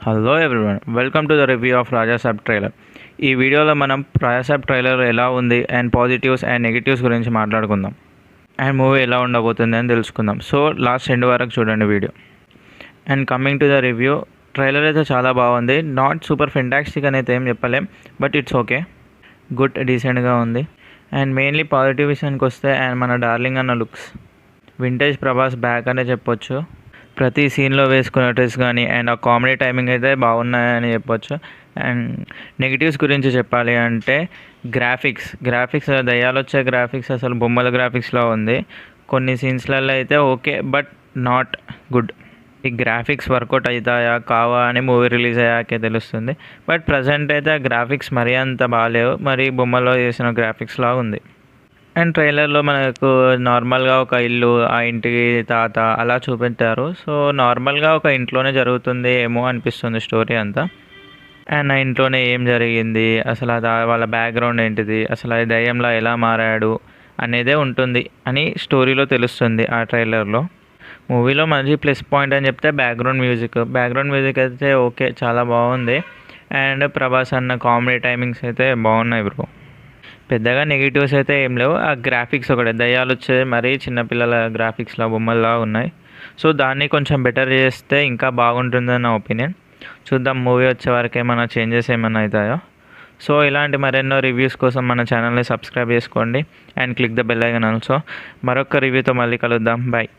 Hello everyone, welcome to the review of Rajasaab trailer. ఈ వీడియోలో మనం రాజాసాబ్ ట్రైలర్ ఎలా ఉంది అండ్ పాజిటివ్స్ అండ్ నెగిటివ్స్ గురించి మాట్లాడుకుందాం అండ్ మూవీ ఎలా ఉండబోతుంది అని తెలుసుకుందాం. సో లాస్ట్ ఎండ్ వరకు చూడండి video. And coming to the review, trailer అయితే చాలా బాగుంది. నాట్ సూపర్ ఫెంటాస్టిక్ అని అయితే ఏం చెప్పలేం, బట్ ఇట్స్ ఓకే, గుడ్, డీసెంట్గా ఉంది. అండ్ మెయిన్లీ పాజిటివ్ విషయానికి వస్తే అండ్ మన డార్లింగ్ అన్న లుక్స్, వింటేజ్ ప్రభాస్ బ్యాక్ అనే చెప్పొచ్చు. ప్రతి సీన్లో వేసుకునే డ్రెస్ కానీ అండ్ ఆ కామెడీ టైమింగ్ అయితే బాగున్నాయని చెప్పొచ్చు. అండ్ నెగిటివ్స్ గురించి చెప్పాలి అంటే గ్రాఫిక్స్ దయ్యాలు వచ్చే గ్రాఫిక్స్ అసలు బొమ్మల గ్రాఫిక్స్లో ఉంది. కొన్ని సీన్స్లలో అయితే ఓకే, బట్ నాట్ గుడ్. ఈ గ్రాఫిక్స్ వర్కౌట్ అవుతాయా కావా అని మూవీ రిలీజ్ అయ్యాకే తెలుస్తుంది. బట్ ప్రజెంట్ అయితే గ్రాఫిక్స్ మరీ అంత బాగాలేవు, మరి బొమ్మలో చేసిన గ్రాఫిక్స్లా ఉంది. అండ్ ట్రైలర్లో మనకు నార్మల్గా ఒక ఇల్లు, ఆ ఇంటికి తాత అలా చూపెట్టారు. సో నార్మల్గా ఒక ఇంట్లోనే జరుగుతుంది ఏమో అనిపిస్తుంది స్టోరీ అంతా. అండ్ ఆ ఇంట్లోనే ఏం జరిగింది, అసలు వాళ్ళ బ్యాక్గ్రౌండ్ ఏంటిది, అసలు ఆ దయ్యంలా ఎలా మారాడు అనేదే ఉంటుంది అని స్టోరీలో తెలుస్తుంది ఆ ట్రైలర్లో. మూవీలో మంచి ప్లస్ పాయింట్ అని చెప్తే బ్యాక్గ్రౌండ్ మ్యూజిక్ అయితే ఓకే, చాలా బాగుంది. అండ్ ప్రభాస్ అన్న కామెడీ టైమింగ్స్ అయితే బాగున్నాయి బ్రో. పెద్దగా నెగిటివ్స్ అయితే ఏం లేవు. ఆ గ్రాఫిక్స్ ఒకటే దయ్యాలు వచ్చే మరీ చిన్నపిల్లల గ్రాఫిక్స్లా బొమ్మల్లా ఉన్నాయి. సో దాన్ని కొంచెం బెటర్ చేస్తే ఇంకా బాగుంటుందని నా ఒపీనియన్. చూద్దాం మూవీ వచ్చే వరకు ఏమైనా చేంజెస్ ఏమైనా అవుతాయో. సో ఇలాంటి మరెన్నో రివ్యూస్ కోసం మన ఛానల్ని సబ్స్క్రైబ్ చేసుకోండి and click the bell icon also. మరొక రివ్యూతో మళ్ళీ కలుద్దాం. బాయ్.